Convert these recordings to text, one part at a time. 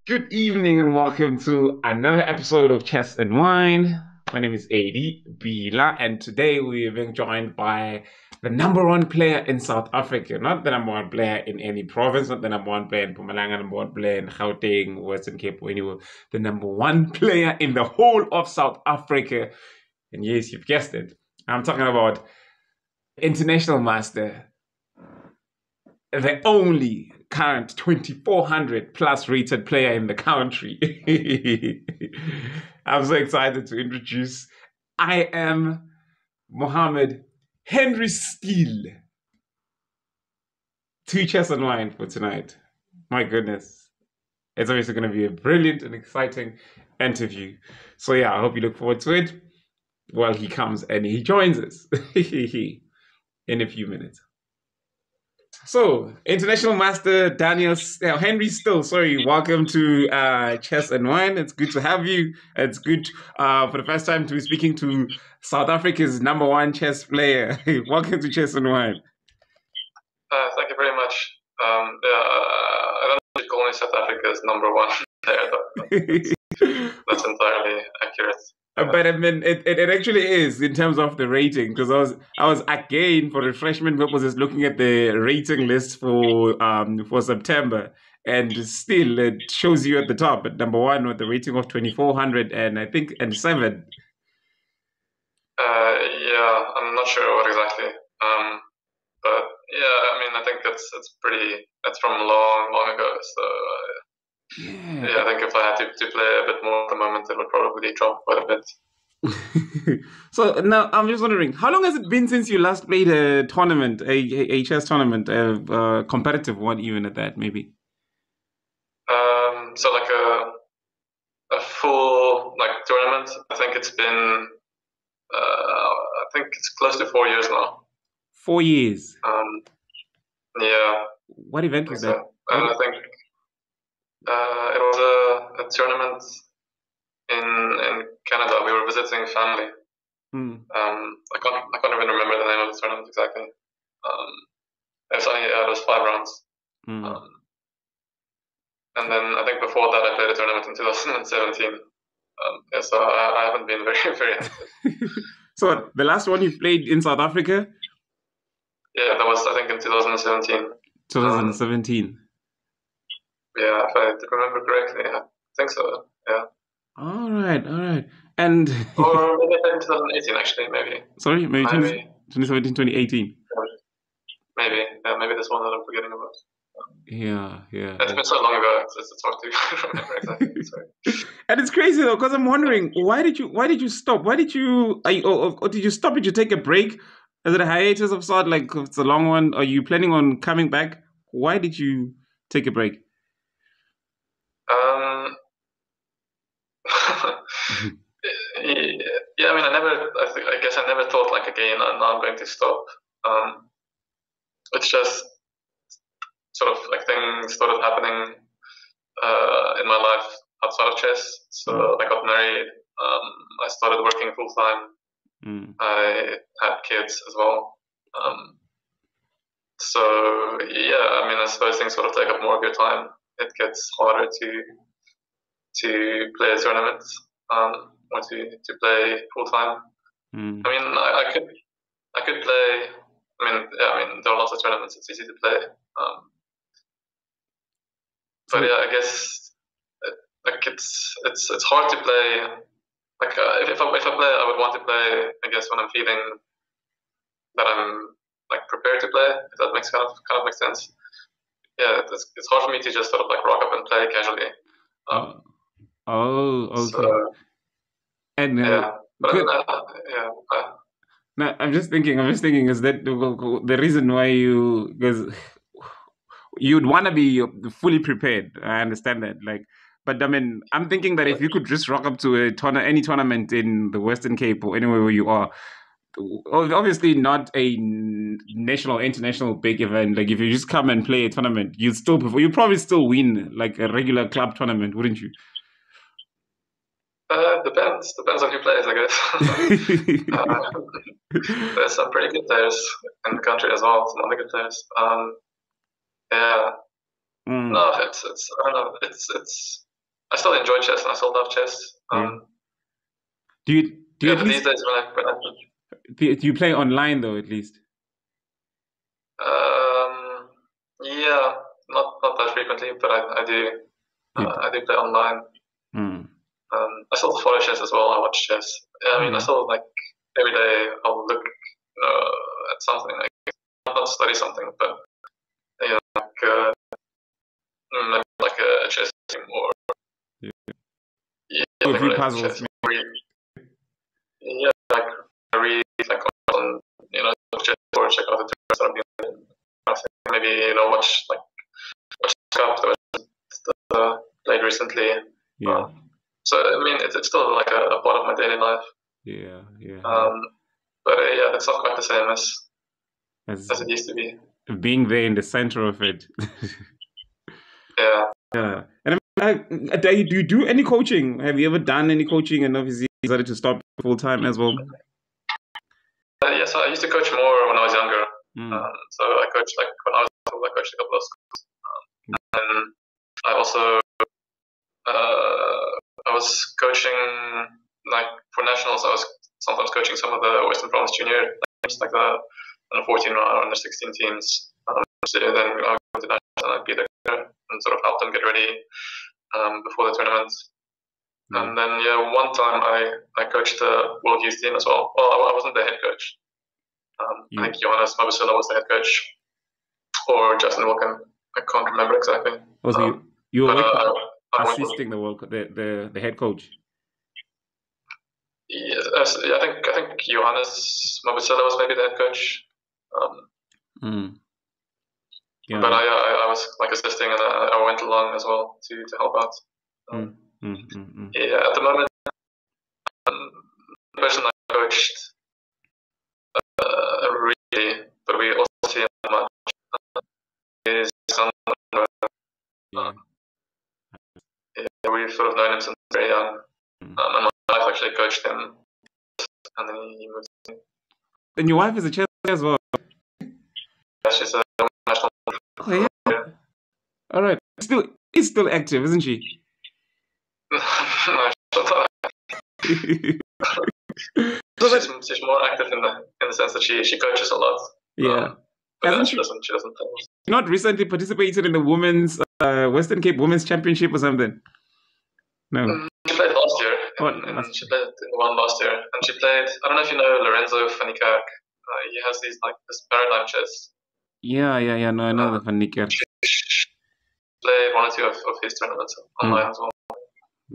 Good evening and welcome to another episode of Chess and Wine. My name is Adi Bila, and today we are being joined by the number one player in South Africa. Not the number one player in any province, not the number one player in Mpumalanga, number one player in Gauteng, Western Cape, or anywhere. The number one player in the whole of South Africa. And yes, you've guessed it. I'm talking about international master, the only current 2400 plus rated player in the country. I'm so excited to introduce. I am Mohammed Henry Steele. Two chess and wine for tonight. My goodness. It's obviously going to be a brilliant and exciting interview. So yeah, I hope you look forward to it while he comes and he joins us in a few minutes. So, International Master Henry Still, sorry, welcome to Chess and Wine. It's good to have you. It's good for the first time to be speaking to South Africa's number one chess player. Welcome to Chess and Wine. Thank you very much. I don't think only South Africa is number one player, though. That's entirely accurate. But I mean, it actually is in terms of the rating, because I was again for refreshment purposes looking at the rating list for September, and still it shows you at the top at number one with the rating of 2400 and I think and 7. Yeah, I'm not sure what exactly. But yeah, I mean, I think it's from long ago. So yeah, I think if I had to play a bit more at the moment, it would probably drop quite a bit. So now I'm just wondering, how long has it been since you last played a tournament, a chess tournament, a competitive one, even at that, maybe? So like a full tournament. I think it's been I think it's close to 4 years now. 4 years. Yeah. What event was that? And I think it was a tournament in Canada. We were visiting family. I can't even remember the name of the tournament exactly. It was 5 rounds. And then I think before that I played a tournament in 2017. Yeah, so I haven't been very active. So the last one you played in South Africa? Yeah, that was I think in 2017. 2017. Yeah, if I remember correctly, I think so. Yeah. All right. And or maybe in 2018 actually, maybe. Sorry, maybe 2017, 2018. Maybe this one that I'm forgetting about. Yeah. It's been so long ago. It's hard to remember exactly. Sorry. And it's crazy though, because I'm wondering why did you stop? Why did you or did you stop? Did you take a break? Is it a hiatus of sort? Like if it's a long one? Are you planning on coming back? Why did you take a break? Yeah, I mean, I guess I never thought again, now I'm going to stop. It's just sort of things started happening in my life outside of chess. So I got married. I started working full time. I had kids as well. So yeah, I mean, I suppose things sort of take up more of your time. It gets harder to play a tournament or to play full time. I mean, I could play. I mean, there are lots of tournaments. It's easy to play. But yeah, I guess it's hard to play. If I play, I would want to play. I guess when I'm feeling that I'm prepared to play. If that makes kind of makes sense. Yeah, it's hard for me to just sort of rock up and play casually. Okay. So, and yeah, but no, I'm just thinking. Is that the reason why because you'd want to be fully prepared? I understand that. But I mean, I'm thinking that if you could just rock up to any tournament in the Western Cape or anywhere where you are, obviously not a national or international big event. If you just come and play a tournament, you'd probably still win a regular club tournament, wouldn't you? Depends on who plays, I guess. There's some pretty good players in the country as well. Some other good players. Yeah. No, it's I don't know. It's I still enjoy chess and I still love chess. Do you at but least these days do you play online though at least? yeah, not that frequently, but I do. I do play online. I still follow chess as well. I watch chess. Yeah, I mean, I still like every day I'll look at something, like not study something, but maybe like a chess game or a few puzzles. Yeah, like I read like on chess or check out the tournaments that I'm doing. Maybe watch Cup that was played recently. Yeah. So I mean, it's still like a part of my daily life. Yeah. But yeah, it's not quite the same as it used to be. Being there in the center of it. Yeah. Yeah. And do you do any coaching? Have you ever done any coaching and obviously decided to stop full time as well? Yes, I used to coach more when I was younger. So I coached when I was little, I coached a couple of schools. And I also I was coaching for nationals. I was sometimes coaching some of the Western Province junior teams, like the under 14 or under 16 teams. So then I would go to nationals and I'd be there and sort of help them get ready before the tournament. And then one time I coached the World Youth team as well. Well, I wasn't the head coach. I think Johannes Mabusela was the head coach, or Justin Wilkin. I can't remember exactly. You were assisting the head coach. Yes, I think Johannes Mabusela was maybe the head coach. But I was assisting, and I went along as well to help out. Yeah, at the moment, the person I coached really, but we also see him much is someone. We've sort of known him since very young. And my wife actually coached him, and then he moved. And your wife is a chess as well. Yeah, she's a national. Oh yeah. All right. She's still active, isn't she? She's more active in the sense that she coaches a lot. Yeah. But she doesn't play. Not recently participated in the women's Western Cape Women's Championship or something? No. She played last year. She played in the one last year, and she played. I don't know if you know Lorenzo van Niekerk. He has this paradigm chess. Yeah. No, I know the van Niekerk. She played one or two of his tournaments online as well.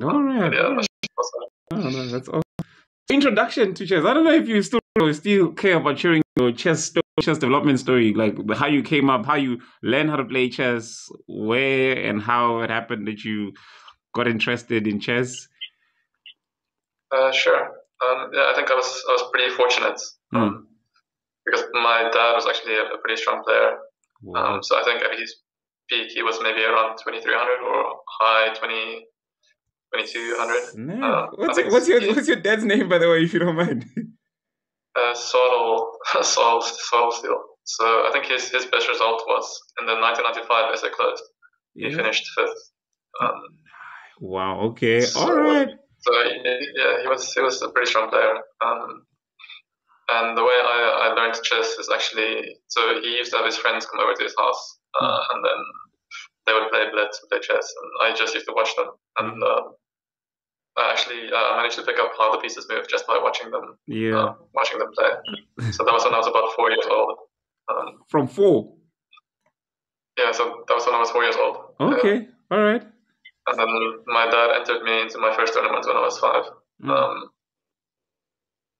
All right. No, that's awesome. Introduction to chess. I don't know if you still care about sharing your chess development story, like how you came up, how you learned how to play chess, where and how it happened that you got interested in chess. Sure. I think I was pretty fortunate because my dad was actually a pretty strong player. Wow. So I think at his peak he was maybe around 2300 or high 2200. What's your dad's name, by the way, if you don't mind? Saul Steele. So I think his best result was in the 1995 SA Closed. He finished 5th. Wow. Okay. All right. So he was a pretty strong player. And the way I learned chess is actually, so he used to have his friends come over to his house, and then they would play blitz, play chess, and I just used to watch them. And I managed to pick up how the pieces move just by watching them. Watching them play. So that was when I was about 4 years old. From 4? Yeah, so that was when I was 4 years old. Okay, all right. And then my dad entered me into my first tournament when I was 5.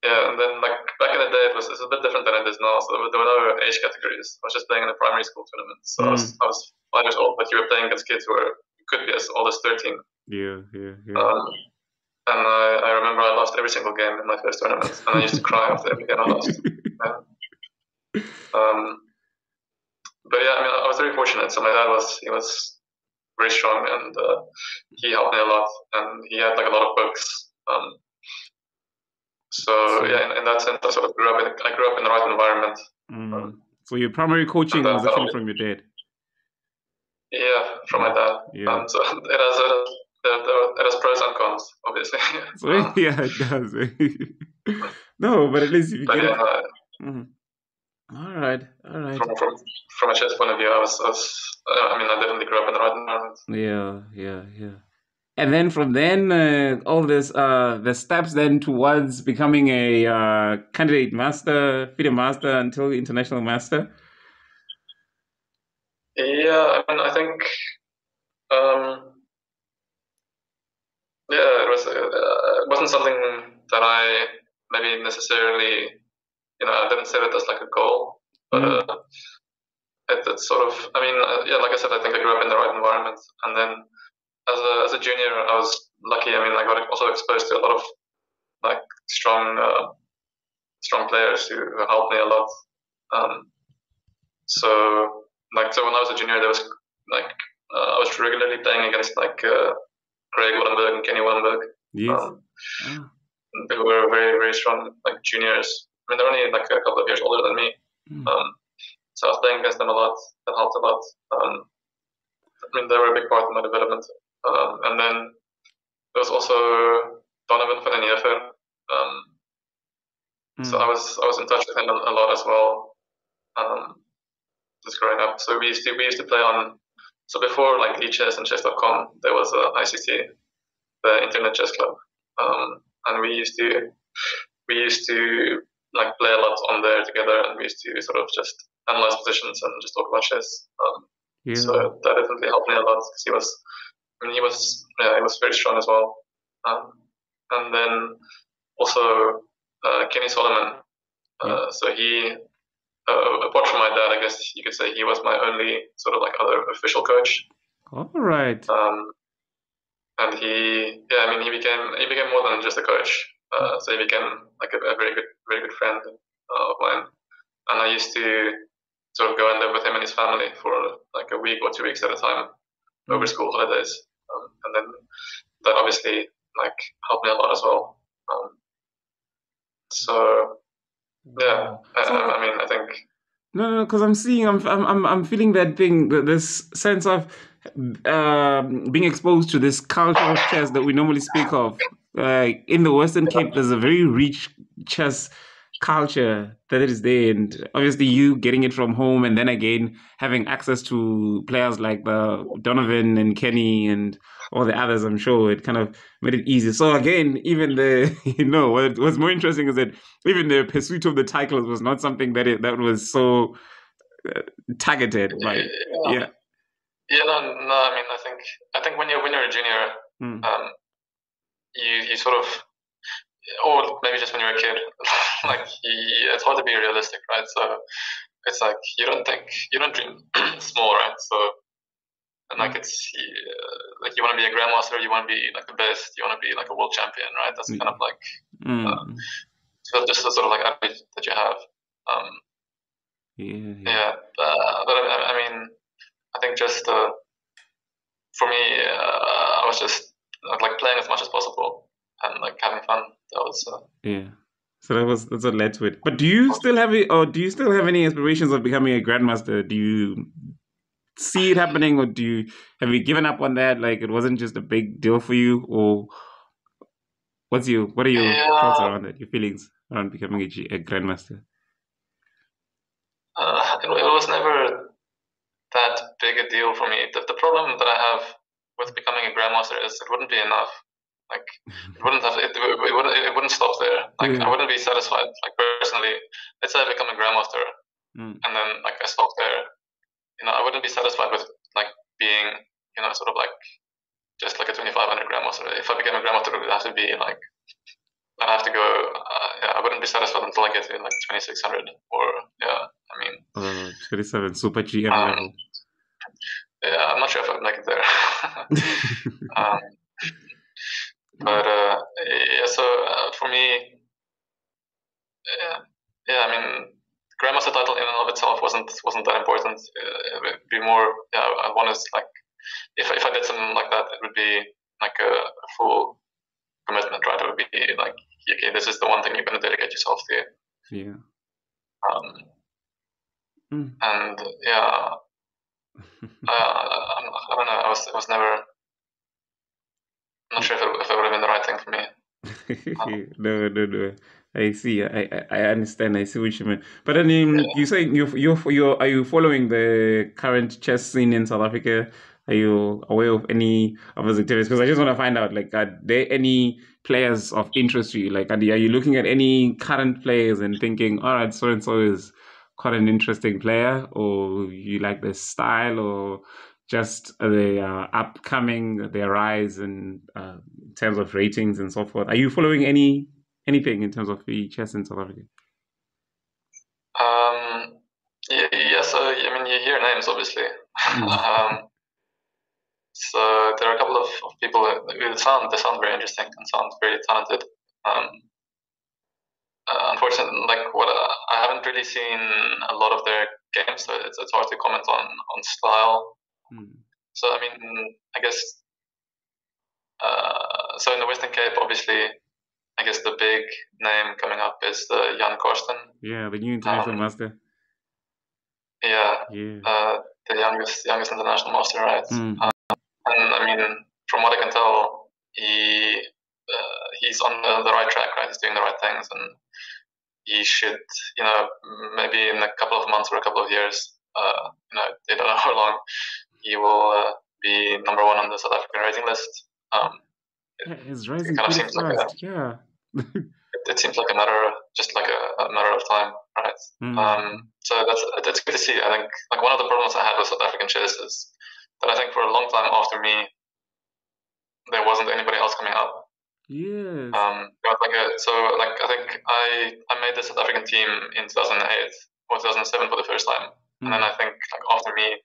And then back in the day, it's a bit different than it is now. So there were no age categories. I was just playing in a primary school tournament. So I was 5 years old, but you were playing against kids who could be as old as 13. Yeah. And I remember I lost every single game in my first tournament, and I used to cry after every game I lost. But yeah, I mean, I was very fortunate. So my dad was very strong, and he helped me a lot, and he had a lot of books. So yeah, in that sense, I sort of grew up in the right environment. So your primary coaching was actually from your dad? Yeah, from my dad. Yeah. So it has it has pros and cons, obviously. So yeah, it does. No, but at least if you But get yeah, it. no, Mhm. All right, all right. from a chess point of view, I mean, I definitely grew up in the right environment. Yeah, yeah, yeah. And then from then, all this, the steps then towards becoming a candidate master, FIDE master until international master. Yeah, I mean, I think, um, yeah, it wasn't something that I maybe necessarily, I didn't set it as like a goal, but Mm, it's sort of, I mean, yeah, like I said, I think I grew up in the right environment, and then as a junior, I was lucky. I mean, I got also exposed to a lot of like strong players who helped me a lot. Um, so when I was a junior, there was like I was regularly playing against like Craig Wallenberg and Kenny Wallenberg, yes. um, Ah, who were very very strong like juniors. I mean, they're only like a couple of years older than me. mm, Um, so I was playing against them a lot. That helped a lot. I mean, they were a big part of my development. And then there was also Donovan van den Heever. So mm, I was in touch with him a lot as well. Just growing up. So we used to play on. So before like Chess and Chess.com, there was ICT, the Internet Chess Club, and we used to like play a lot on there together, and we used to sort of just analyze positions and just talk about chess. So yeah. that definitely helped me a lot because I mean, he was very strong as well. Um, and then also Kenny Solomon. Yeah. So apart from my dad, I guess you could say he was my only sort of like other official coach. All right. Um, and yeah, I mean, he became more than just a coach. So he became like a very good friend of mine. And I used to sort of go and live with him and his family for like a week or 2 weeks at a time over Mm, school holidays. And then that obviously like helped me a lot as well. So yeah, wow. So I mean, I think no, because I'm seeing, I'm feeling that thing, this sense of being exposed to this culture of chess that we normally speak of. In the Western Cape, there's a very rich chess culture that is there, and obviously you getting it from home, and then again having access to players like the Donovan and Kenny and all the others. I'm sure it kind of made it easy. So again, even the what's more interesting is that even the pursuit of the titles was not something that was so uh, targeted by. yeah, Yeah. yeah, no. I mean, I think when you're a junior, Mm. um, you sort of, or maybe just when you're a kid, like it's hard to be realistic, right? So it's like you don't dream small, right? So and like it's like you want to be a grandmaster, you want to be like the best, you want to be like a world champion, right? That's kind of like Mm. so just the sort of like attitude that you have. Um, Yeah, yeah. yeah, but I mean, I think just for me, I was just like playing as much as possible and like having fun. That was Yeah. So that's what led to it. But do you still have it, or do you still have any aspirations of becoming a grandmaster? Do you see it happening, or have you given up on that? Like it wasn't just a big deal for you, or what are your thoughts yeah. around that? Your feelings around becoming a grandmaster? It was never that big a deal for me. The problem that I have with becoming a grandmaster is it wouldn't be enough. Like it wouldn't stop there. Like I Yeah. wouldn't be satisfied. Like personally, let's say I become a grandmaster Mm. and then like I stop there. I wouldn't be satisfied with like being sort of like just like a 2500 grandmaster. If I became a grandmaster, it would have to be like I have to go. Yeah, I wouldn't be satisfied until I get to like 2600 or yeah. I mean, 27 Super GM um, level. yeah, I'm not sure if I'd make it there. um, but yeah, so for me, yeah, yeah, I mean, grandmaster title in and of itself wasn't that important. It would be more, yeah, I want to like if I did something like that, it would be like a full commitment, right? It would be like, okay, this is the one thing you're going to dedicate yourself to. Yeah. Um, Mm. and yeah, I don't know. I was never not sure if it would have been the right thing for me. No. I see. I understand. I see what you mean. But then you say you are you following the current chess scene in South Africa? Are you aware of any of those activities? Because I just want to find out, like, are there any players of interest to you? Like, are you looking at any current players and thinking, all right, so and so is quite an interesting player, or you like their style, or just their upcoming, their rise in terms of ratings and so forth? Are you following anything in terms of the chess in South Africa? Yes, I mean, you hear names, obviously. So there are a couple of people that sound very interesting and sound very talented. Unfortunately, I haven't really seen a lot of their games, so it's hard to comment on style. So I mean, I guess so in the Western Cape, obviously, I guess the big name coming up is Jan Korsten. Yeah, the new international master. Yeah. The youngest international master, right? And I mean, from what I can tell, he's on the right track, right? He's doing the right things, and he should, maybe in a couple of months or a couple of years, they don't know how long, he will be number one on the South African rating list. He's rising pretty fast. It seems like a matter of time, right? So that's good to see. I think like one of the problems I had with South African chess is that I think for a long time after me, there wasn't anybody else coming up. Yes. I think I made the South African team in 2008 or 2007 for the first time, and then I think like after me,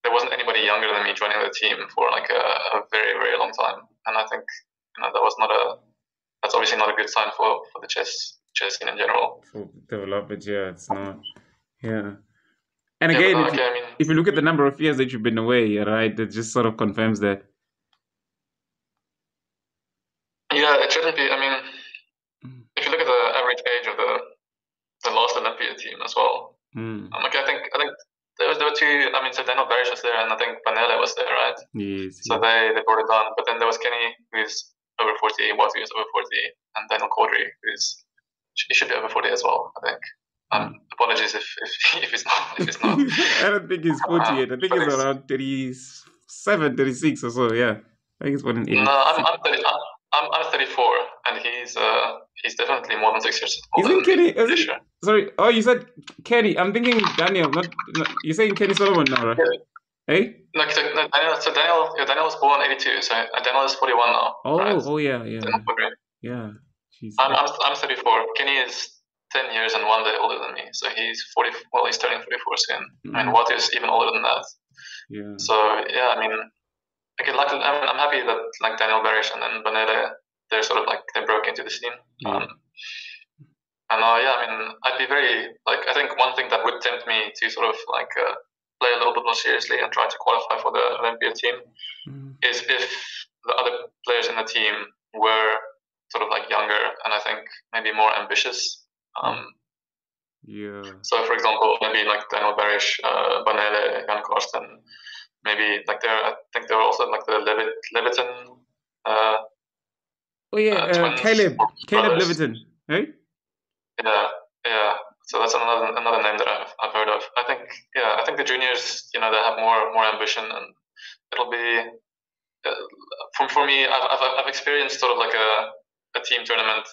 there wasn't anybody younger than me joining the team for like a very, very long time, and I think that's obviously not a good sign for the chess scene in general. For development, yeah, it's not. Yeah. And again, if you look at the number of years that you've been away, right, it just sort of confirms that. Yeah, it shouldn't be. I mean, if you look at the average age of the last Olympia team as well, I think there were two. I mean, so Daniel Barish was there, and I think Banele was there, right? Yes. So they brought it down, but then there was Kenny, who's over 40, Watu is over 40, and Daniel Caudry, he should be over 40 as well, I think. Apologies if it's not. I don't think he's 40 yet. I think he's around 37, 36 or so. Yeah, I think it's one in 80. No, I'm 34, and he's definitely more than 6 years older. Isn't Kenny? Sorry. Oh, you said Kenny. I'm thinking Daniel. Not you're saying Kenny Solomon now, right? Yeah. Hey? No, Daniel was born in 82, so Daniel is 41 now. Oh, right? Oh, yeah. Yeah. Jeez. I'm 34. Kenny is 10 years and 1 day older than me, so he's 40. Well, he's turning 44 soon. I mean, Watu is even older than that. Yeah. So yeah, I mean, I'm happy that like Daniel Barish and then Banele, they're sort of like they broke into the scene. And I mean, I'd be very I think one thing that would tempt me to sort of like play a little bit more seriously and try to qualify for the Olympia team is if the other players in the team were sort of like younger and I think maybe more ambitious. So for example, maybe like Daniel Barish, Banele, Jan Korsten, maybe like I think there were also like the Leviton. Caleb Leviton, right? Yeah. So that's another name that I've heard of. I think the juniors, they have more ambition, and it'll be for me. I've experienced sort of like a team tournament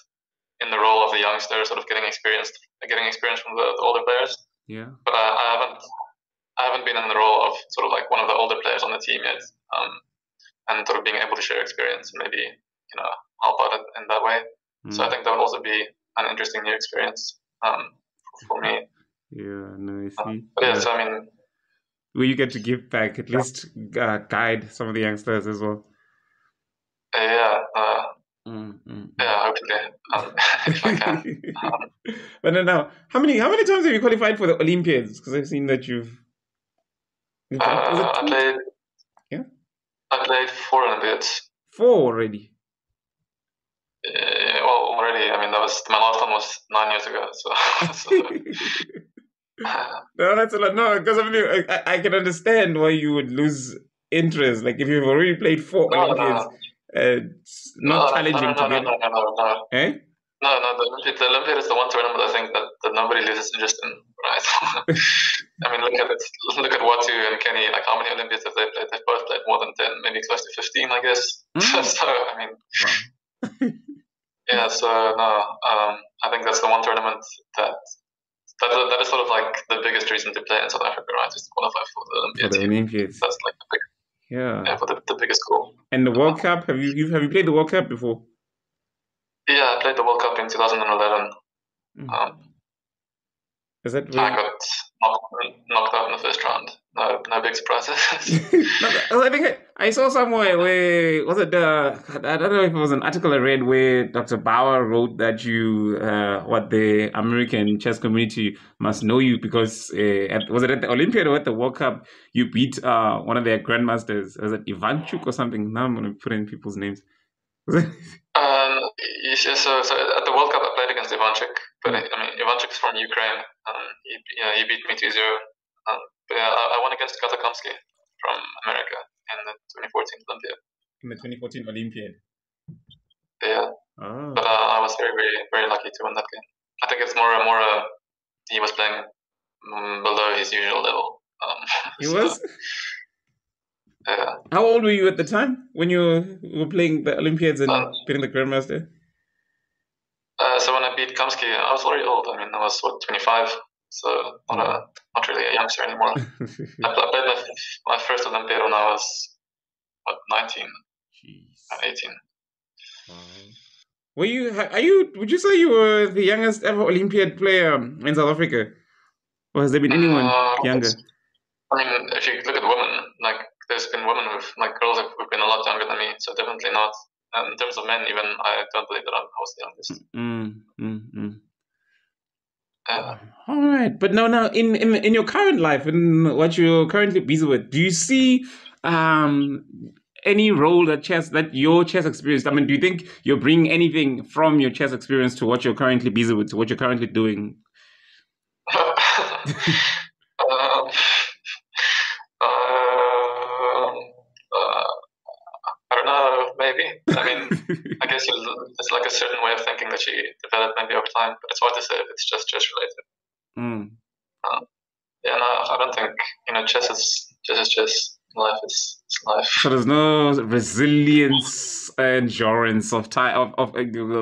in the role of the youngster, sort of getting experience from the older players. Yeah. But I haven't been in the role of sort of like one of the older players on the team yet, and sort of being able to share experience and maybe help out in that way. So I think that would also be an interesting new experience for me. Yeah, no, I see. But yeah, so I mean, will you get to give back, at least guide some of the youngsters as well? Yeah. Yeah, hopefully, if I can. But now, how many times have you qualified for the Olympiads? Because I've seen that you've I played 4 Olympiads. 4 already? Well, already. I mean, my last one was 9 years ago. So. No, that's a lot. No, because I can understand why you would lose interest. Like if you've already played 4 Olympiads, It's not challenging to get. No. Eh? No, the Olympiad is the one tournament I think that nobody loses interest in, right? I mean, look at Watu and Kenny. Like, how many Olympiads have they played? They've both played more than 10, maybe close to 15, I guess. So, I mean, yeah. So no, I think that's the one tournament that is sort of like the biggest reason to play in South Africa, right? Is to qualify for the Olympiad. For the Olympiads. That's like the big, yeah, for the biggest goal. And the World Cup? Have you played the World Cup before? Yeah, I played the World Cup in 2011. Is that I got knocked out in the first round. No big surprises. I think I saw somewhere where was it I don't know if it was an article I read where Dr. Bauer wrote that you what the American chess community must know you because was it at the Olympiad or at the World Cup you beat one of their grandmasters? Was it Ivanchuk or something? Now I'm gonna put in people's names. So at the World Cup I played against Ivanchuk, but I mean Ivanchuk is from Ukraine. He beat me 2-0. But yeah, I won against Katakamsky from America in the 2014 Olympiad. In the 2014 Olympiad. Yeah. Oh. But I was very, very, very lucky to win that game. I think it's more he was playing below his usual level. He was? Yeah. How old were you at the time when you were playing the Olympiads and beating the Grandmaster? So when I beat Kamsky, I was very old. I mean, I was 25, so not really a youngster anymore. I played my first Olympiad when I was 19, 18. Wow. Would you say you were the youngest ever Olympiad player in South Africa? Or has there been anyone younger? I mean, if you look at women, like there's been women girls who've been a lot younger than me, so definitely not. And in terms of men, even I don't believe that I was the youngest. All right, but now in your current life and what you're currently busy with, do you see any role that your chess experience? I mean, do you think you're bringing anything from your chess experience to what you're currently busy with, to what you're currently doing? I don't know, maybe. I mean, I guess it's like a certain way of thinking that you develop maybe over time, but it's hard to say if it's just related. Yeah, no, I don't think, chess is chess. Life is life. So there's no resilience, endurance of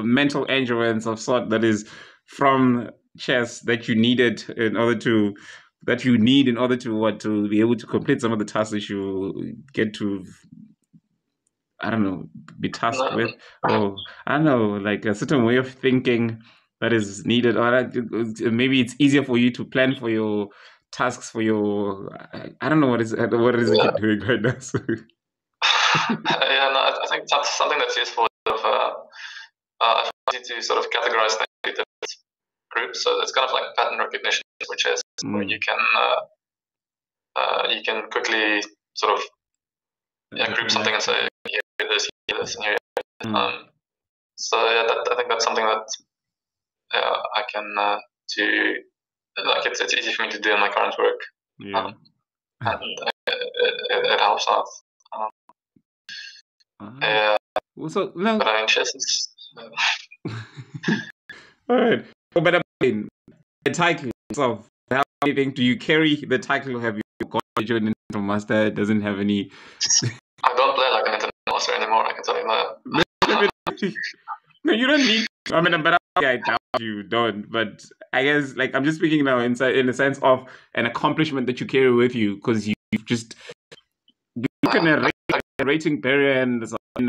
mental endurance of sort that is from chess that you needed in order to be able to complete some of the tasks that you get to, I don't know, be tasked with, or I don't know, like a certain way of thinking that is needed, or maybe it's easier for you to plan for your tasks, for your, I don't know what is it you're doing right now. So. I think that's something that's useful. I find to sort of categorize things into different groups, so it's kind of like pattern recognition, which is where you can quickly sort of group something and say here this, and here. So yeah, I think that's something that I can do. Like it's easy for me to do in my current work, and it helps out. So no, but I mean, chess is. All right, but I mean, the title itself. How do you carry the title? Have you got your international master? It doesn't have any. I don't play like an international master anymore. I can tell you that. No, you don't need. I mean, but I doubt you don't. But I guess, like, I'm just speaking now in the sense of an accomplishment that you carry with you, because you've just broken a rating barrier in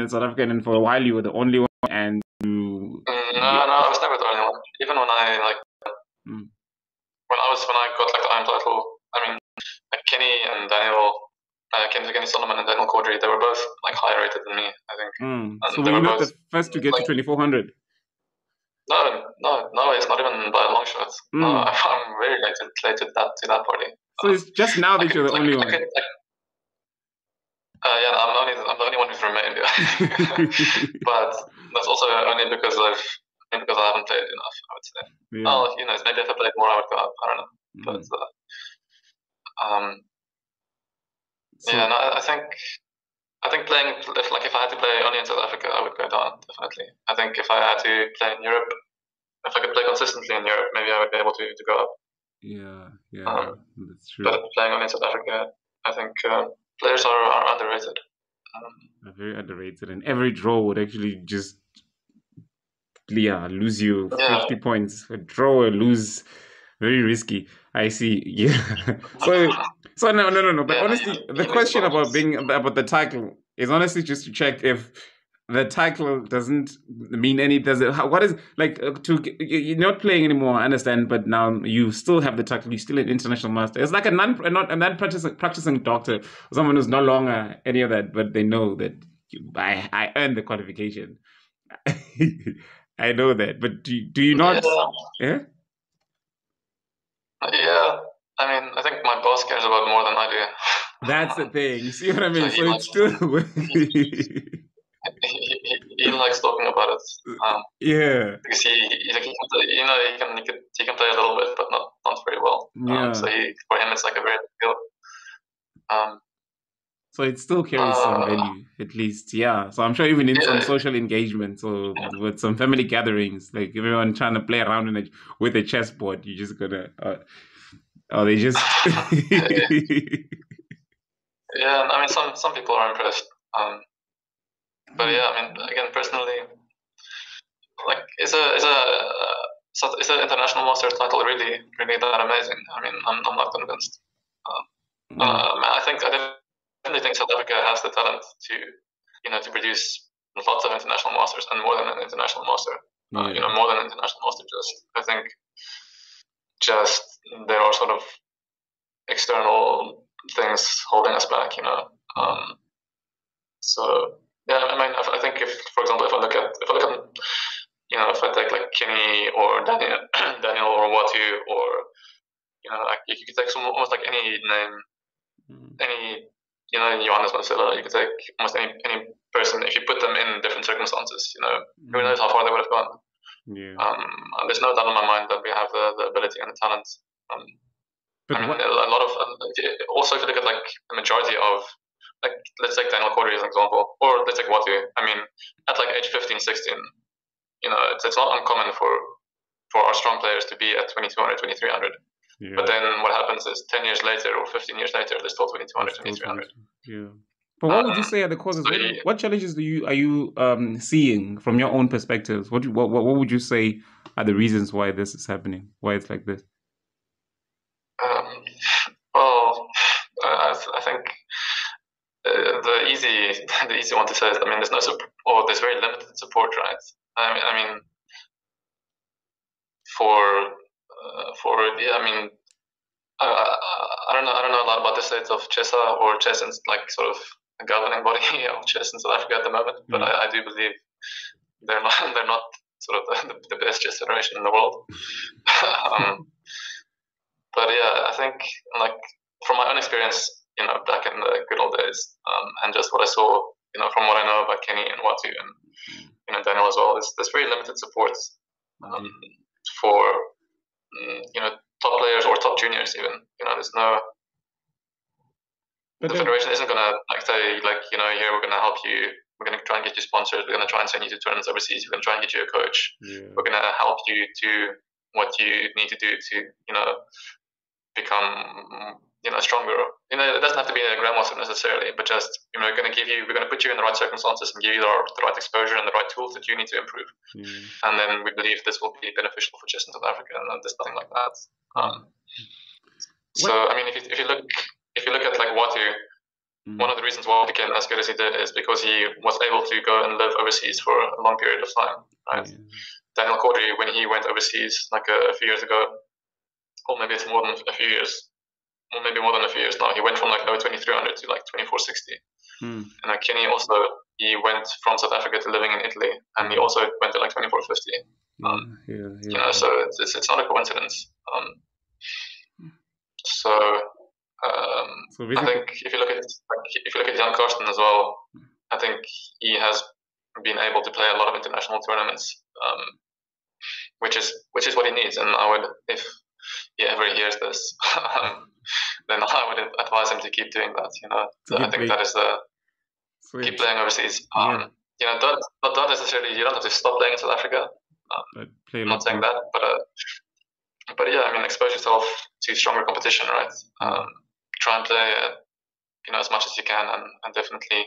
South Africa, and for a while you were the only one, and you. No, I was never the only one. Even when I when I got like the Iron title, I mean, like Kenny and Daniel. Kenny Solomon and Daniel Caudry, they were both like higher rated than me, I think. So were you not the first to get to 2400? No, it's not even by a long shot. I'm very late to that party. So it's just now that you're the only one. I'm the only one who's remained. Yeah. But that's also only because I haven't played enough, I would say. Yeah. Well, maybe if I played more, I would go up. I don't know. But I think I think if I had to play only in South Africa, I would go down, definitely. I think if I had to play in Europe, if I could play consistently in Europe, maybe I would be able to go up. Yeah, that's true. But playing only in South Africa, I think players are underrated. Very underrated, and every draw would actually just lose you 50 points. A draw or lose, very risky. I see. Yeah. So no. But honestly, the question about the title is honestly just to check if the title doesn't mean any. What is like you're not playing anymore? I understand, but now you still have the title. You're still an international master. It's like a non-practicing doctor, someone who's no longer any of that, but they know that I earned the qualification. I know that, but do you not? Yeah. Yeah. I mean, I think my boss cares about more than I do. That's the thing. You see what I mean? So it's still. He likes talking about it. Yeah. Because he can play a little bit, but not very well. Yeah. So for him, it's like a very big deal. So it still carries some value, at least, yeah. So I'm sure even in some social engagements or with some family gatherings, like everyone trying to play around with a chessboard, you're just gonna, they just. Yeah, I mean, some people are impressed. But yeah, I mean, again, personally, like, is an international master title really that amazing? I mean, I'm not convinced. I definitely think South Africa has the talent to produce lots of international masters and more than an international master. More than an international master. I think there are sort of external things holding us back. So yeah, I mean, I think for example, if I look at if I take like Kenny or Daniel or Watu, or you could take almost like any name, any. Johannes Mansilla, you could take almost any person. If you put them in different circumstances, who knows how far they would have gone. Yeah. There's no doubt in my mind that we have the ability and the talent. A lot of also if you look at like the majority of, like, let's take Daniel Corey as an example, or let's take Watu. I mean, at like age 15, 16, it's not uncommon for our strong players to be at 2200, 2300. Yeah. But then what happens is 10 years later or 15 years later, they're still 2200, 2300. Yeah. But what would you say are the causes? What challenges are you seeing from your own perspectives? What would you say are the reasons why this is happening? Why it's like this? Well, I think the easy one to say is, I mean, there's very limited support, right? I mean, I don't know a lot about the state of CHESA or chess and like sort of the governing body of chess in South Africa at the moment, but I do believe they're not sort of the best chess federation in the world. But yeah, I think like from my own experience, back in the good old days, and just what I saw, from what I know about Kenny and Watu and Daniel as well, there's very limited support for top players or top juniors even. There's no. The federation isn't gonna say here we're gonna help you. We're gonna try and get you sponsors. We're gonna try and send you to tournaments overseas. We're gonna try and get you a coach. Yeah. We're gonna help you to what you need to do to become stronger. It doesn't have to be a grandmaster necessarily, but just we're gonna put you in the right circumstances and give you the right exposure and the right tools that you need to improve. And then we believe this will be beneficial for chess in South Africa, and there's nothing like that. So I mean, if you look at like Watu, one of the reasons why he became as good as he did is because he was able to go and live overseas for a long period of time, right? Daniel Corey, when he went overseas like a few years ago, or maybe it's more than a few years, or maybe more than a few years now, he went from like low 2300 to like 2460. And like Kenny also, he went from South Africa to living in Italy, and he also went to like 2450. So it's not a coincidence. I think if you look at Jan Karsten as well, I think he has been able to play a lot of international tournaments, which is what he needs. And I would, if he ever hears this, then I would advise him to keep doing that. I think that is keep playing overseas. Yeah. You know, not necessarily. You don't have to stop playing in South Africa. But play a I'm lot not saying more. that, but yeah, I mean, expose yourself to stronger competition, right? Try and play, you know, as much as you can, and definitely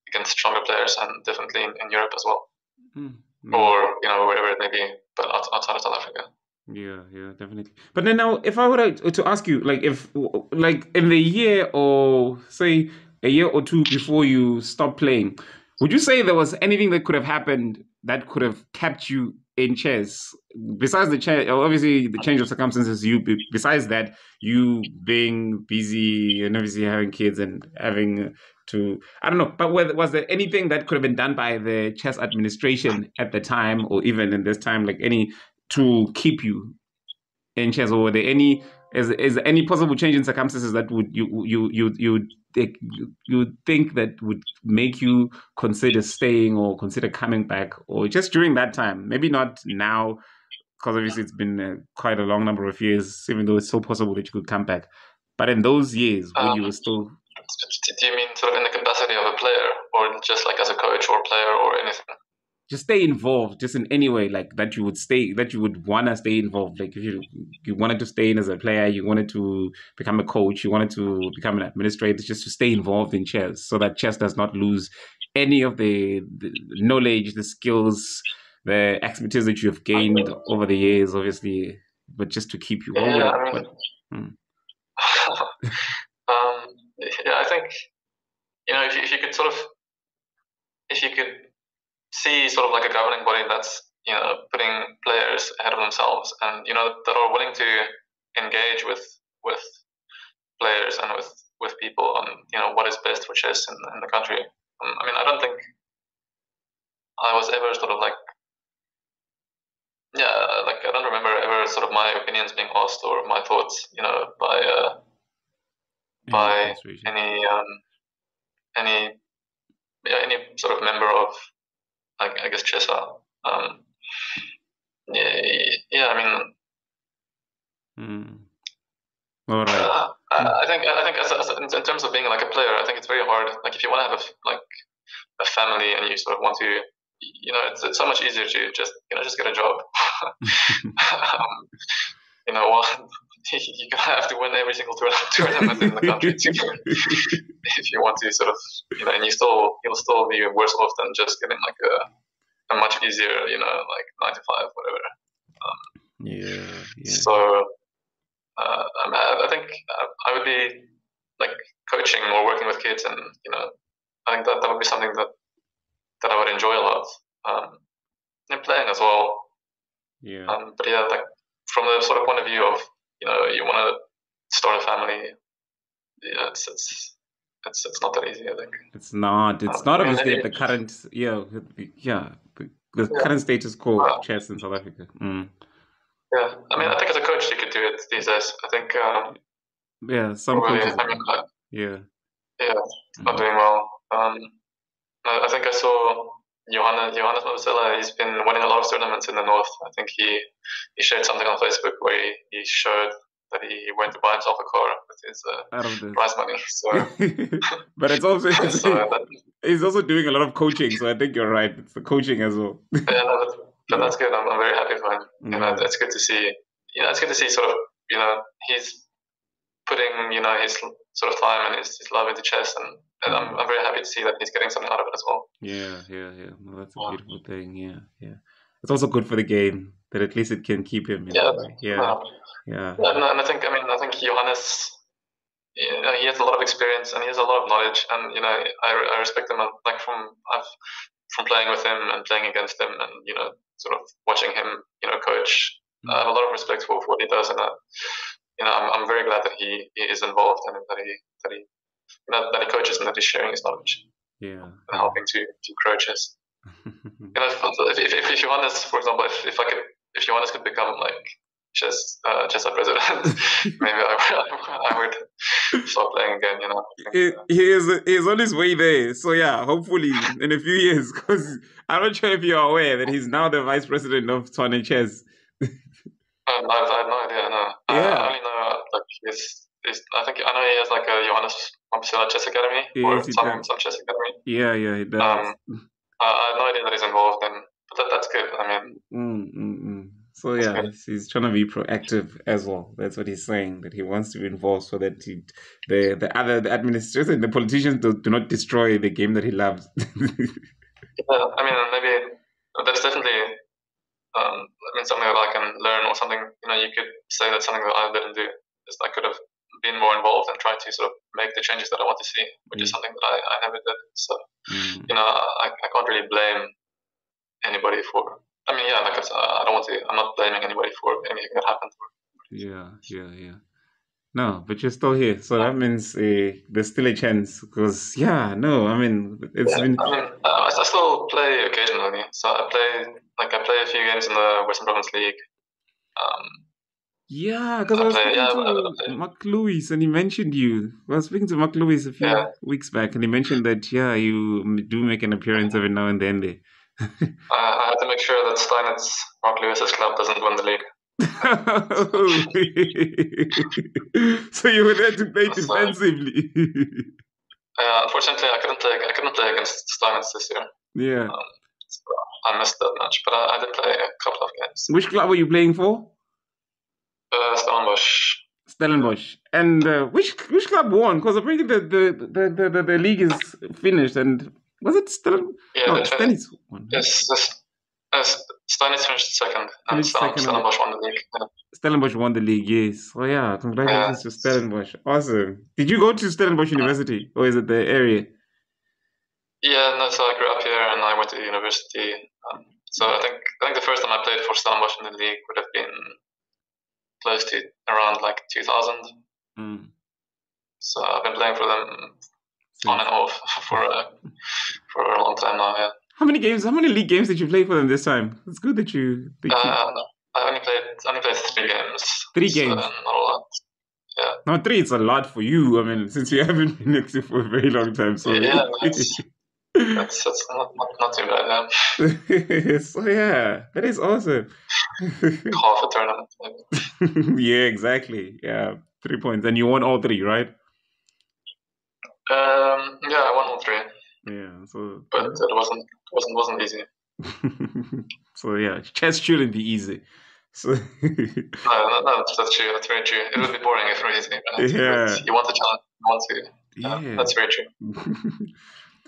against stronger players, and definitely in Europe as well, or you know, wherever it may be, but outside of South Africa. Yeah, definitely. But then now, if I were to ask you, like, if, like, in the year, or say a year or two before you stopped playing, would you say there was anything that could have happened that could have kept you in chess, besides the change, obviously the change of circumstances? Besides that, you being busy and obviously having kids and having to, I don't know, but was there anything that could have been done by the chess administration at the time, or even in this time, like any, to keep you in chess, or were there any, is any possible change in circumstances that would you think that would make you consider staying or consider coming back, or just during that time? Maybe not now, because obviously it's been quite a long number of years, even though it's so possible that you could come back. But in those years when you were still... Do you mean sort of in the capacity of a player, or just like as a coach or player or anything? Just stay involved, just in any way, like that you would want to stay involved. Like if you wanted to stay in as a player, you wanted to become a coach, you wanted to become an administrator, just to stay involved in chess, so that chess does not lose any of the knowledge, the skills, the expertise that you have gained over the years, obviously, but just to keep you. Yeah, I think, you know, if you could sort of, if you could see sort of like a governing body that's, you know, putting players ahead of themselves, and, you know, that are willing to engage with players and with people on, you know, what is best for chess in the country. I mean, I don't think I was ever sort of like, yeah, like I don't remember ever sort of my opinions being asked or my thoughts, you know, by any sort of member of, I guess, Chessa. Yeah, I mean, all right. I think in terms of being like a player, I think it's very hard. Like if you want to have a family and you sort of want to, you know, it's so much easier to just get a job. You know what? You're gonna have to win every single tournament in the country if you want to sort of, you know, and you'll still be worse off than just getting like a much easier, you know, like 9 to 5, whatever. So I think I would be like coaching or working with kids, and, you know, I think that would be something that I would enjoy a lot, and playing as well. Yeah. But yeah, like from the sort of point of view of, you know, you want to start a family, yeah, it's not that easy, I think. It's not obviously at the current, the current status quo of chess in South Africa. Yeah, I mean, I think as a coach you could do it these days. I think. Some coaches. I mean, not Mm-hmm. doing well. I think I saw Johannes Mosela. He's been winning a lot of tournaments in the north. I think he shared something on Facebook where he showed that he went to buy himself a car with his prize money. So, but it's also he's also doing a lot of coaching. So I think you're right. It's the coaching as well. But that's good. I'm very happy for him. You know, it's good to see. You know, it's good to see sort of, you know, he's putting, you know, his sort of time and his love into chess, and I'm very happy to see that he's getting something out of it as well. Yeah. Well, that's a beautiful thing. Yeah. It's also good for the game that at least it can keep him. Yeah. And I think Johannes, you know, he has a lot of experience and he has a lot of knowledge, and, you know, I respect him, like from playing with him and playing against him, and, you know, sort of watching him, you know, coach. I have a lot of respect for what he does, and you know, I'm very glad that he is involved, and that he coaches, and that he's sharing his knowledge. And helping to grow chess. You know, if Johannes, for example, if Johannes could become like chess president, maybe I would start playing again. You know, he is on his way there. So yeah, hopefully in a few years, because I'm not sure if you're aware that he's now the vice president of Tshwane Chess. I have no idea. No, I only know like I know he has like a Johannes Mapsula Chess Academy or Yes, it does. some chess academy. Yeah, it does. I have no idea that he's involved in, but that's good. I mean, So that's yeah, good. he's trying to be proactive as well. That's what he's saying, that he wants to be involved so that the administrators, the politicians do not destroy the game that he loves. Yeah, I mean, maybe that's definitely something that I can learn or something. You could say that's something that I didn't do. Is I could have been more involved and tried to sort of make the changes that I want to see, which is something that I never did. So, I can't really blame anybody for. I mean, yeah, like I don't want to. I'm not blaming anybody for anything that happened. Yeah. No, but you're still here, so that means there's still a chance. Because I mean, it's been. I mean, I still play occasionally. So I play a few games in the Western Province League. Because I was speaking to Mark Lewis and he mentioned you. I was speaking to Mark Lewis a few weeks back and he mentioned that, you do make an appearance every now and then there. I had to make sure that Steinitz, Mark Lewis's club, doesn't win the league. So you were there to play defensively. Unfortunately, I couldn't play against Steinitz this year. Yeah. So I missed that match, but I did play a couple of games. Which club were you playing for? Stellenbosch. Stellenbosch. And which club won? Because apparently the league is finished. And was it Stellenbosch? Yeah, no, Steinitz won. Yes, Steinitz finished second, and Stellenbosch won the league. Yeah. Stellenbosch won the league, yes. Oh yeah, congratulations to Stellenbosch. Awesome. Did you go to Stellenbosch University, or is it the area? Yeah, no. So I grew up here, and I went to university. So I think the first time I played for Stellenbosch in the league would have been close to around like 2000. So I've been playing for them on and off for a long time now. Yeah. How many league games did you play for them this time? It's good that you. I only played 3 games. 3 games. Not a lot. Yeah. No, 3 is a lot for you. I mean, since you haven't been active for a very long time, so yeah, that's not too bad. Yeah. So that is awesome. Half a tournament. Maybe. Yeah, exactly. Yeah, 3 points, and you won all 3, right? Yeah, I won all 3. Yeah, so. But it wasn't easy. So chess shouldn't be easy. So no, that's true. That's very true. It would be boring if it were easy. Right? Yeah. You want the challenge. You want to. Yeah, that's very true.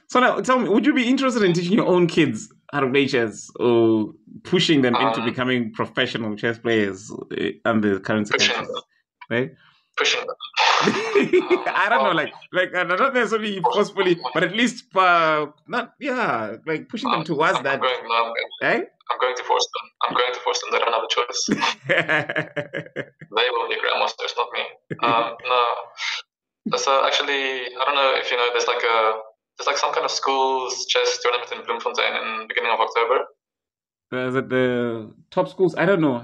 So now, tell me, would you be interested in teaching your own kids how to play chess or pushing them into becoming professional chess players under the current circumstances? Right? Pushing them. I don't know, like not necessarily forcefully, but at least pushing them towards that. I'm going to force them. They don't have a choice. They will be grandmasters, not me. No. So actually, I don't know if you know. There's some kind of schools chess tournament in Bloemfontein in the beginning of October. Is it the top schools? I don't know.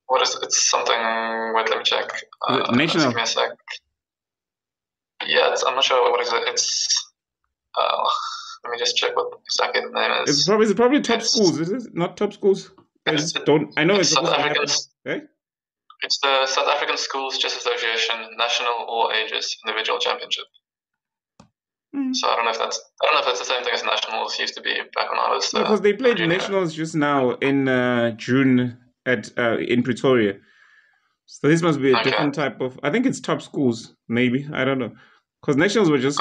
What is it? It's something. Wait, let me check. National. Give me a sec. Yeah, I'm not sure what exactly. It's. Let me just check what exactly the name is. It's probably top schools. Is it not top schools? I know it's South African. It's the South African Schools Chess Association National All Ages Individual Championship. So I don't know if that's the same thing as nationals used to be back when I was. Because they played nationals just now in June in Pretoria. So this must be a different type of. I think it's top schools, maybe. I don't know. Because nationals were just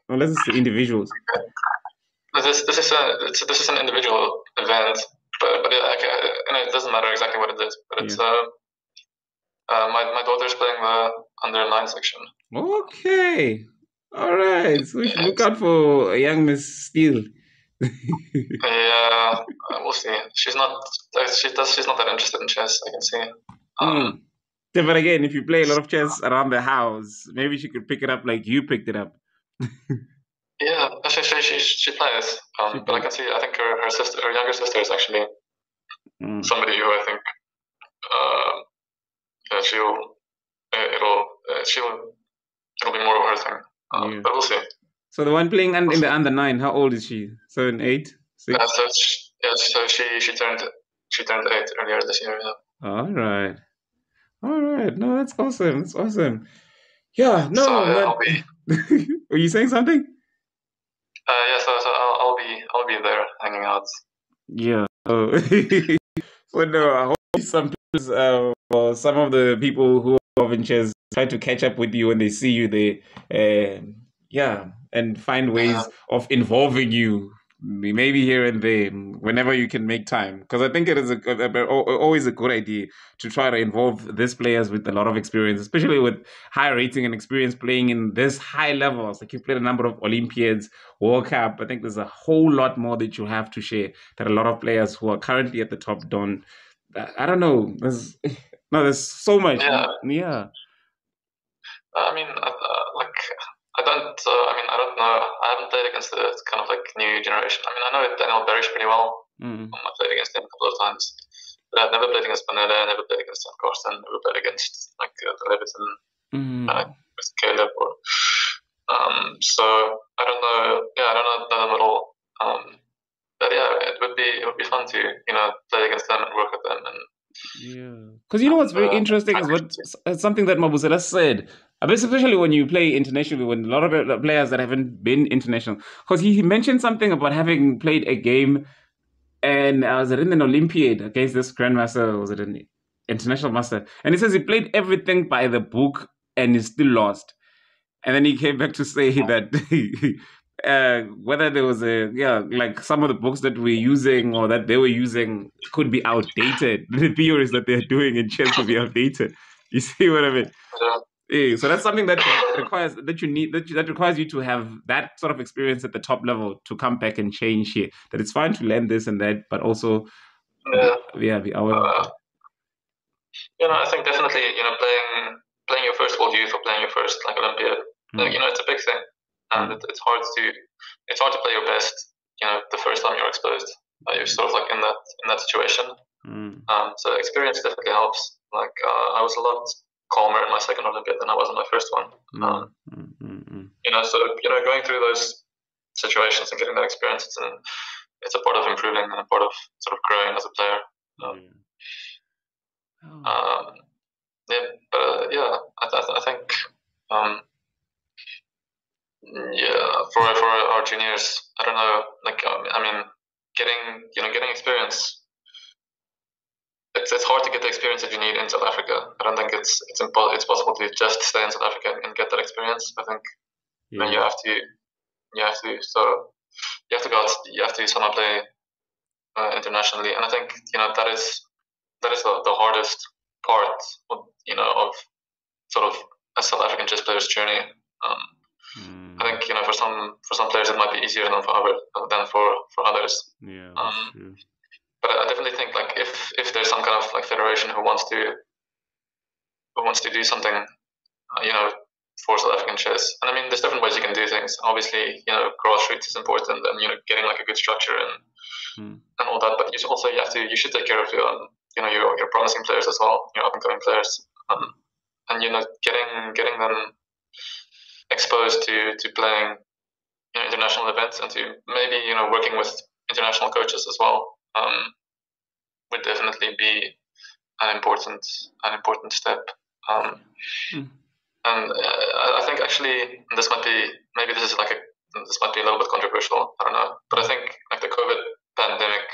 unless it's the individuals. This is an individual event, but it doesn't matter exactly what it is. But it's my daughter's playing the under 9 section. Okay. All right, so we should look out for a young Miss Steele. Yeah, we'll see. She's not that interested in chess. I can see. Yeah, but again, if you play a lot of chess around the house, maybe she could pick it up like you picked it up. Yeah, she plays. But I can see. I think her younger sister, is actually somebody who I think it'll be more of her thing. But we'll see. So the one playing in the under 9, how old is she? 7, 8, 6? So she turned 8 earlier this year. Yeah. All right. No, that's awesome. Yeah, no. So, Were you saying something? Yeah, so I'll be there hanging out. Yeah. Oh. So no, I hope sometimes well, some of the people who are of interest try to catch up with you when they see you. They yeah, and find Yeah, ways of involving you, maybe here and there, whenever you can make time. Because I think it is always a good idea to try to involve these players with a lot of experience, especially with high rating and experience playing in this high levels. Like you played a number of Olympiads, World Cup. I think there's a whole lot more that you have to share that a lot of players who are currently at the top don't. I don't know. There's no, there's so much. yeah. Yeah. I mean, like I don't. I mean, I don't know. I haven't played against the kind of like new generation. I mean, I know Daniel Berish pretty well. Mm. I played against him a couple of times, but I've never played against Panella. Never played against Jan Karsten. Never played against like Leviton, Mm. with Caleb. Or, so I don't know. Yeah, I don't know them at all. But yeah, it would be fun to play against them and work with them and. Yeah, because you know what's very interesting is what something that Mabusela said. Especially when you play internationally, when a lot of players that haven't been international, because he mentioned something about having played a game, and was it in an Olympiad against this grandmaster? Was it an international master? And he says he played everything by the book and he still lost. And then he came back to say that whether there was like some of the books that we're using or that they were using could be outdated. The theories that they're doing in chess could be outdated. You see what I mean? Yeah. Yeah, so that's something that requires that you need that requires you to have that sort of experience at the top level to come back and change here. That it's fine to learn this and that, but also be aware of that. I think definitely, playing your first World Youth or playing your first like Olympiad, it's a big thing, and it's hard to play your best, the first time you're exposed. You're sort of like in that situation. So experience definitely helps. Like I was a lot calmer in my second Olympiad than I was in my first one. So going through those situations and getting that experience, it's a part of improving and a part of sort of growing as a player. I think for our juniors, I don't know, like I mean, getting experience. It's hard to get the experience that you need in South Africa. I don't think it's possible to just stay in South Africa and get that experience. I think you have to go out, you have to somehow play internationally, and I think that is the hardest part of sort of a South African chess player's journey. I think for some players it might be easier than for others. Yeah. True. But I definitely think like if there's some kind of like federation who wants to do something, for South African chess, and I mean there's different ways you can do things. Obviously, grassroots is important, and getting like a good structure and all that. But you should take care of your promising players as well, your up and coming players, and getting them exposed to playing international events and to maybe working with international coaches as well. Would definitely be an important step. And I think actually this might be a little bit controversial. I don't know, but I think like the COVID pandemic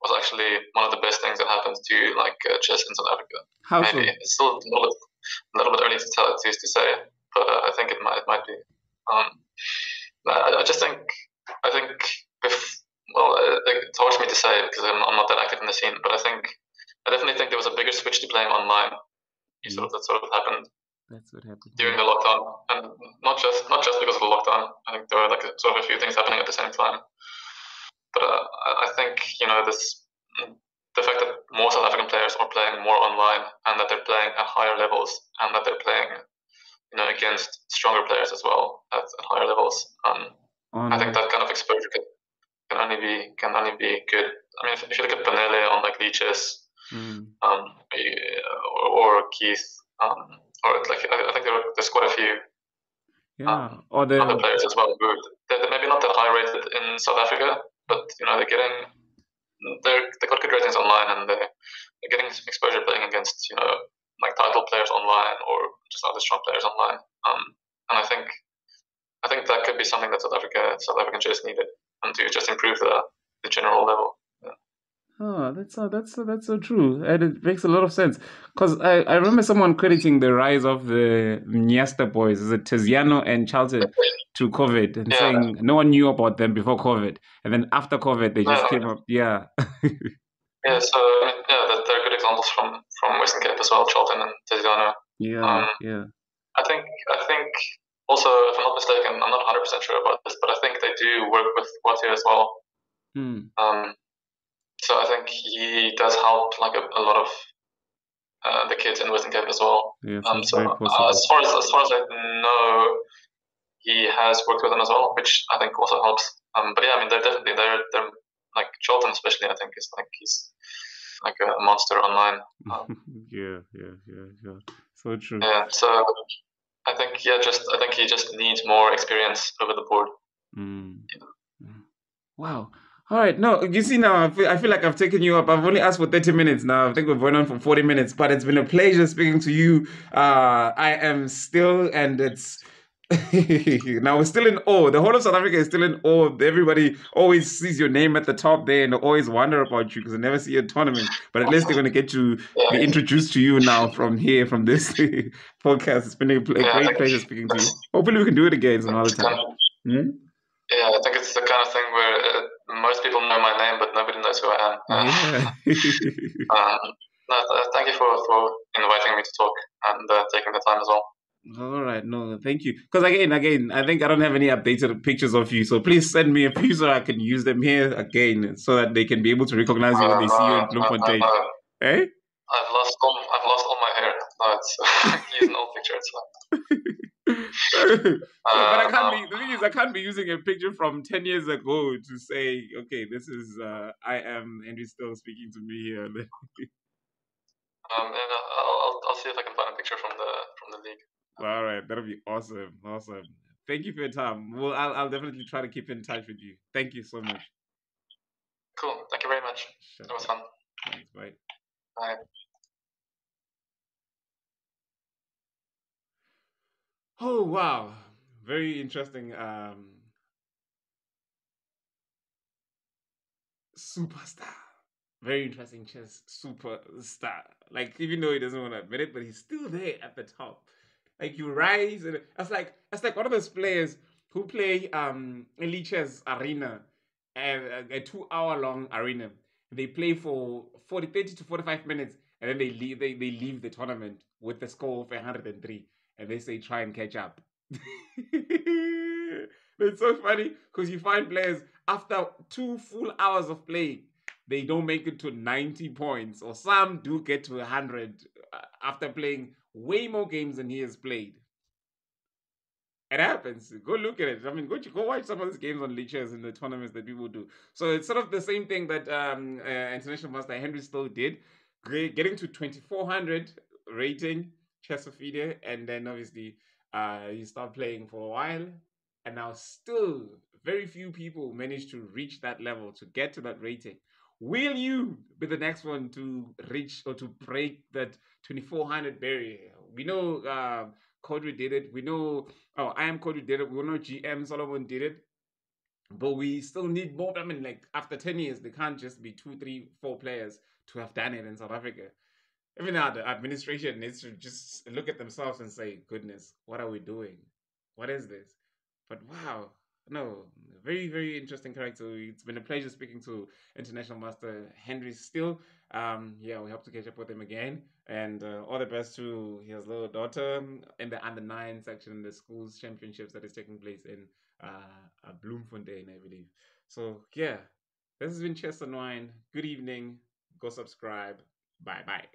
was actually one of the best things that happened to like chess in South Africa. How maybe so? It's still a little bit early to say, but I think it might be. I think it's hard for me to say because I'm not that active in the scene, but I definitely think there was a bigger switch to playing online. That sort of happened. That's what happened during the lockdown, and not just because of the lockdown. I think there were like sort of a few things happening at the same time. But I think the fact that more South African players are playing more online, and that they're playing at higher levels, and that they're playing against stronger players as well at higher levels. I think that kind of exposure can only be good. I mean, if you look at Panele on like Leeches, or Keith, or like I think there's quite a few other players as well who they're maybe not that high rated in South Africa, but they got good ratings online, and they're getting exposure playing against like title players online or just other strong players online. And I think I think that could be something that South African chess needed, and to just improve the general level. Oh, that's so true, and it makes a lot of sense. Because I remember someone crediting the rise of the Nyasta boys, is it Tiziano and Charlton, to COVID, and Yeah, saying no one knew about them before COVID, and then after COVID they just no, came up. Yeah, yeah. So I mean, yeah, there are good examples from Western Cape as well, Charlton and Tiziano. yeah, Um, yeah. I think also, if I'm not mistaken, I'm not 100% sure about this, but I think they do work with Wattier as well. Hmm. So I think he does help like a lot of the kids in Western Cape as well. Yeah, sounds So very possible. as far as I know, he has worked with them as well, which I think also helps. But yeah, I mean, they're like Charlton especially. I think is like he's like a monster online. Yeah, yeah, yeah, yeah. So true. Yeah, so I think he just needs more experience over the board. Mm. Mm. Wow. All right. No, you see now, I feel like I've taken you up. I've only asked for 30 minutes now. I think we've went on for 40 minutes, but it's been a pleasure speaking to you. I am still, and it's now we're still in awe. The whole of South Africa is still in awe. Everybody always sees your name at the top there and they always wonder about you because they never see a tournament. But at least they're going to get to Yeah, be introduced to you now from here, from this podcast. It's been a yeah, I great think pleasure speaking to you. Hopefully, we can do it again some other it's kind time. of, Hmm? yeah, I think it's the kind of thing where most people know my name, but nobody knows who I am. Yeah. Um, no, thank you for inviting me to talk and taking the time as well. All right, no, thank you. Because again, I think I don't have any updated pictures of you, so please send me a few so I can use them here again, so that they can be able to recognize you when they see you in Bloemfontein. Eh? I've lost all my hair. No, it's use an old picture. It's So, but I can't um, be. The thing is, I can't be using a picture from 10 years ago to say, okay, this is I am Henry still speaking to me here. and I'll see if I can find a picture from the league. All right, that'll be awesome, awesome. Thank you for your time. Well, I'll definitely try to keep in touch with you. Thank you so much. Cool. Thank you very much. Sure. It was fun. Thanks, bye. Bye. Oh wow, very interesting. Superstar. Very interesting chess superstar. Like even though he doesn't want to admit it, but he's still there at the top. Like you rise, and that's like one of those players who play Elite Chess Arena, a 2 hour long arena. They play for 30 to 45 minutes, and then they leave. They leave the tournament with the score of 103, and they say try and catch up. It's so funny because you find players after 2 full hours of play, they don't make it to 90 points, or some do get to 100 after playing way more games than he has played. It happens. Go look at it. I mean, go watch some of these games on leeches in the tournaments that people do. So it's sort of the same thing that International Master Henry still did, getting to 2400 rating Chesterfield, and then obviously you start playing for a while, and now still very few people manage to reach that level to get to that rating. Will you be the next one to reach or to break that 2400 barrier? We know Kodri did it. We know, oh, I am Kodri did it. We know GM Solomon did it. But we still need more. I mean, like after 10 years, they can't just be 2, 3, 4 players to have done it in South Africa. Even now, the administration needs to just look at themselves and say, goodness, what are we doing? What is this? But wow, no, very, very interesting character. It's been a pleasure speaking to International Master Henry Still. Yeah, we hope to catch up with him again. And all the best to his little daughter in the under 9 section in the schools championships that is taking place in Bloemfontein, I believe. So yeah, this has been Chess and Wine. Good evening. Go subscribe. Bye bye.